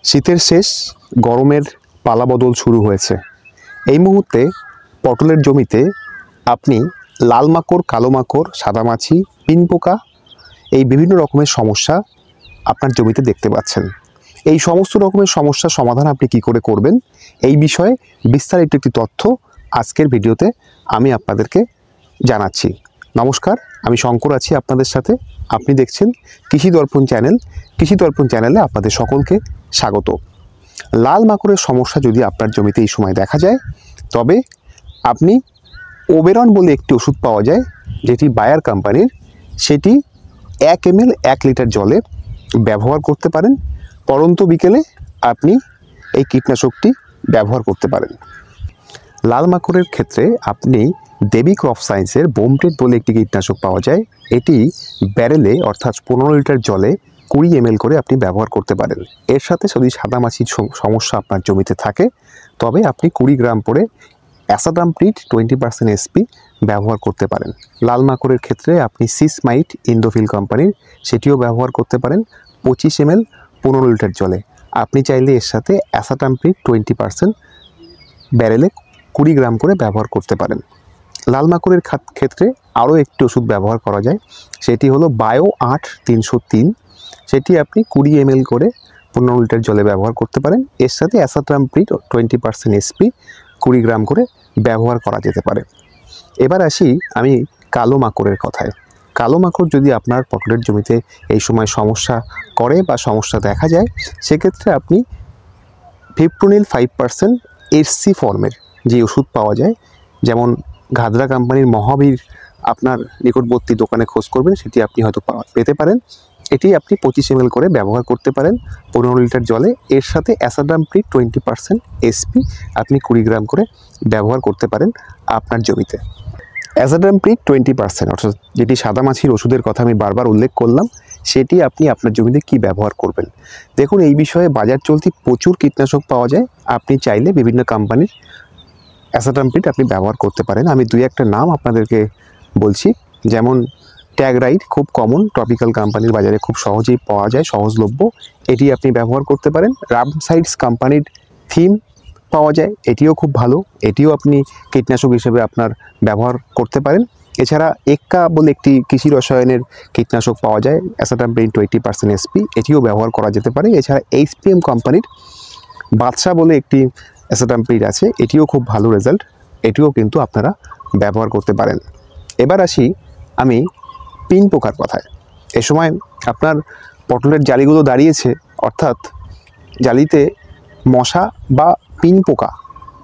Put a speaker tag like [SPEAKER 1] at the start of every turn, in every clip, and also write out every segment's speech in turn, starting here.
[SPEAKER 1] শীতের শেষ, গরমের পালাবদল শুরু হয়েছে। এই মুহূর্তে পটলের জমিতে আপনি লাল মাকড়, কালো মাকড়, সাদামাছি, পিন পোকা এই বিভিন্ন রকমের সমস্যা আপনার জমিতে দেখতে পাচ্ছেন। এই সমস্ত রকমের সমস্যার সমাধান আপনি কি করে করবেন, এই বিষয়ে বিস্তারিত একটি তথ্য আজকের ভিডিওতে আমি আপনাদেরকে জানাচ্ছি। নমস্কার, আমি শঙ্কর আছি আপনাদের সাথে। আপনি দেখছেন কৃষি দর্পণ চ্যানেল। কৃষি দর্পণ চ্যানেলে আপনাদের সকলকে স্বাগত। লাল মাকড়ের সমস্যা যদি আপনার জমিতে এই সময় দেখা যায়, তবে আপনি ওবেরন বলে একটি ওষুধ পাওয়া যায়, যেটি বায়ার কোম্পানির, সেটি 1 ml 1 লিটার জলে ব্যবহার করতে পারেন। পরন্ত বিকেলে আপনি এই কীটনাশকটি ব্যবহার করতে পারেন। লাল মাকড়ের ক্ষেত্রে আপনি দেবী ক্রপ সায়েন্সের বোমটেড বলে একটি কীটনাশক পাওয়া যায়। এটি ব্যারেলে অর্থাৎ 15 লিটার জলে 20 ml করে আপনি ব্যবহার করতে পারেন। এর সাথে যদি সাদামাছির সমস্যা আপনার জমিতে থাকে, তবে আপনি 20 গ্রাম করে অ্যাসাডামপ্রিড 20% SP ব্যবহার করতে পারেন। লাল মাকড়ের ক্ষেত্রে আপনি সিসমাইট ইন্দোফিল কোম্পানির, সেটিও ব্যবহার করতে পারেন 25 ml 15 লিটার জলে। আপনি চাইলে এর সাথে অ্যাসাডামপ্রিড 20% ব্যারেলে 20 গ্রাম করে ব্যবহার করতে পারেন। লাল মাকড়ের ক্ষেত্রে আরও একটি ওষুধ ব্যবহার করা যায়, সেটি হলো বায়ো 8 303। সেটি আপনি 20 ml করে 15 লিটার জলে ব্যবহার করতে পারেন। এর সাথে অ্যাসাডামপ্রিড 20% SP 20 গ্রাম করে ব্যবহার করা যেতে পারে। এবার আসি আমি কালো মাকড়ের কথায়। কালো মাকড় যদি আপনার পটলের জমিতে এই সময় সমস্যা করে বা সমস্যা দেখা যায়, সেক্ষেত্রে আপনি ফিপ্রোনিল 5% SC ফর্মের যে ওষুধ পাওয়া যায়, যেমন ঘাদরা কোম্পানির মহাবীর আপনার নিকটবর্তী দোকানে খোঁজ করবেন, সেটি আপনি হয়তো পেতে পারেন। এটি আপনি 25 ml করে ব্যবহার করতে পারেন 15 লিটার জলে। এর সাথে অ্যাসাডামপ্রিড 20% SP আপনি 20 গ্রাম করে ব্যবহার করতে পারেন আপনার জমিতে। অ্যাসাডামপ্রিড 20% অর্থাৎ যেটি সাদামাছির ওষুধের কথা আমি বারবার উল্লেখ করলাম, সেটি আপনি আপনার জমিতে কি ব্যবহার করবেন। দেখুন, এই বিষয়ে বাজার চলতি প্রচুর কীটনাশক পাওয়া যায়। আপনি চাইলে বিভিন্ন কোম্পানির অ্যাসাডামপ্রিড আপনি ব্যবহার করতে পারেন। আমি 2-1টা নাম আপনাদেরকে বলছি, যেমন ট্যাগরাইট, খুব কমন, ট্রপিক্যাল কোম্পানির বাজারে খুব সহজেই পাওয়া যায়, সহজলভ্য, এটি আপনি ব্যবহার করতে পারেন। রামসাইডস কোম্পানির থিম পাওয়া যায়, এটিও খুব ভালো, এটিও আপনি কীটনাশক হিসেবে আপনার ব্যবহার করতে পারেন। এছাড়া এক্কা বলে একটি কৃষি রসায়নের কীটনাশক পাওয়া যায়, অ্যাসাডামপ্রিড 20% SP, এটিও ব্যবহার করা যেতে পারে। এছাড়া HPM কোম্পানির বাদশা বলে একটি অ্যাসাডামপ্রিড আছে, এটিও খুব ভালো রেজাল্ট, এটিও কিন্তু আপনারা ব্যবহার করতে পারেন। এবার আসি আমি পিন পোকার কথায়। এ সময় আপনার পটলের জালিগুলো দাঁড়িয়েছে, অর্থাৎ জালিতে মশা বা পিন পোকা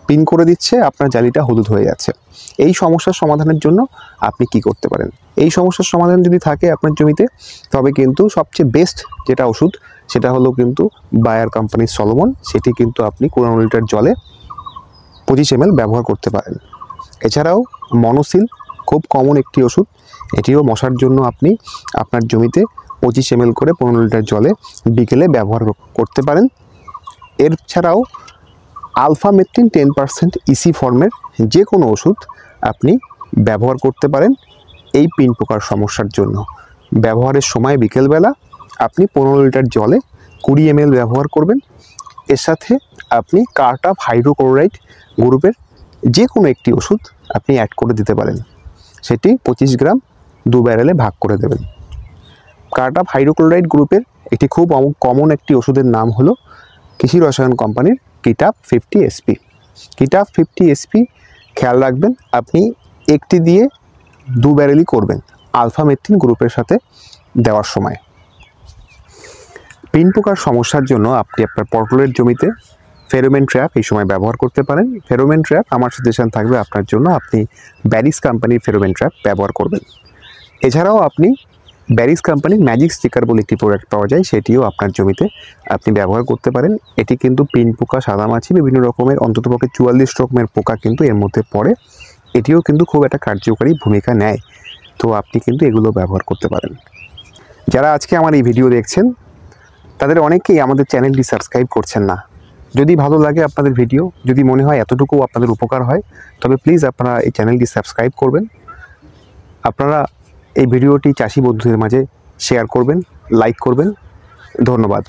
[SPEAKER 1] পিন করে দিচ্ছে, আপনার জালিটা হলুদ হয়ে যাচ্ছে। এই সমস্যার সমাধানের জন্য আপনি কি করতে পারেন? এই সমস্যার সমাধান যদি থাকে আপনার জমিতে, তবে কিন্তু সবচেয়ে বেস্ট যেটা ওষুধ, সেটা হলো কিন্তু বায়ার কোম্পানির সলোমন। সেটি কিন্তু আপনি 15 লিটার জলে 25 ml ব্যবহার করতে পারেন। এছাড়াও মনোসিল খুব কমন একটি ওষুধ, এটিও মশার জন্য আপনি আপনার জমিতে 25 ml করে 15 লিটার জলে বিকেলে ব্যবহার করতে পারেন। এছাড়াও আলফামেট্রিন 10% EC ফর্মের যে কোনো ওষুধ আপনি ব্যবহার করতে পারেন এই পিন পোকার সমস্যার জন্য। ব্যবহারের সময় বিকেলবেলা আপনি 15 লিটার জলে 20 ml ব্যবহার করবেন। এর সাথে আপনি কার্টাপ হাইড্রোক্লোরাইড গ্রুপের যে কোনো একটি ওষুধ আপনি অ্যাড করে দিতে পারেন, সেটি 25 গ্রাম 2 ব্যারেলে ভাগ করে দেবেন। কার্টাপ হাইড্রোক্লোরাইড গ্রুপের একটি খুব কমন একটি ওষুধের নাম হলো কৃষি রসায়ন কোম্পানির কিটাপ 50 SP। কিটাপ 50 SP খেয়াল রাখবেন, আপনি একটি দিয়ে 2 ব্যারেলই করবেন আলফামেট্রিন গ্রুপের সাথে দেওয়ার সময়। পিন পোকার সমস্যার জন্য আপনি আপনার পটলের জমিতে ফেরোমেন ট্র্যাপ এই সময় ব্যবহার করতে পারেন। ফেরোমেন ট্র্যাপ আমার সাজেশন থাকবে আপনার জন্য, আপনি ব্যারিস কোম্পানির ফেরোমেন ট্র্যাপ ব্যবহার করবেন। এছাড়াও আপনি ব্যারিস কোম্পানির ম্যাজিক স্টিকার বলে একটি প্রোডাক্ট পাওয়া যায়, সেটিও আপনার জমিতে আপনি ব্যবহার করতে পারেন। এটি কিন্তু পিন পোকা, সাদামাছি, বিভিন্ন রকমের অন্ততপক্ষে 44 রকমের পোকা কিন্তু এর মধ্যে পড়ে। এটিও কিন্তু খুব একটা কার্যকরী ভূমিকা নেয়, তো আপনি কিন্তু এগুলো ব্যবহার করতে পারেন। যারা আজকে আমার এই ভিডিও দেখছেন, তাদের অনেকেই আমাদের চ্যানেলটি সাবস্ক্রাইব করছেন না। যদি ভালো লাগে আপনাদের ভিডিও, যদি মনে হয় এতটুকু আপনাদের উপকার হয়, তবে প্লিজ আপনারা এই চ্যানেলটি সাবস্ক্রাইব করবেন। আপনারা এই ভিডিওটি চাষি বন্ধুদের মাঝে শেয়ার করবেন, লাইক করবেন। ধন্যবাদ।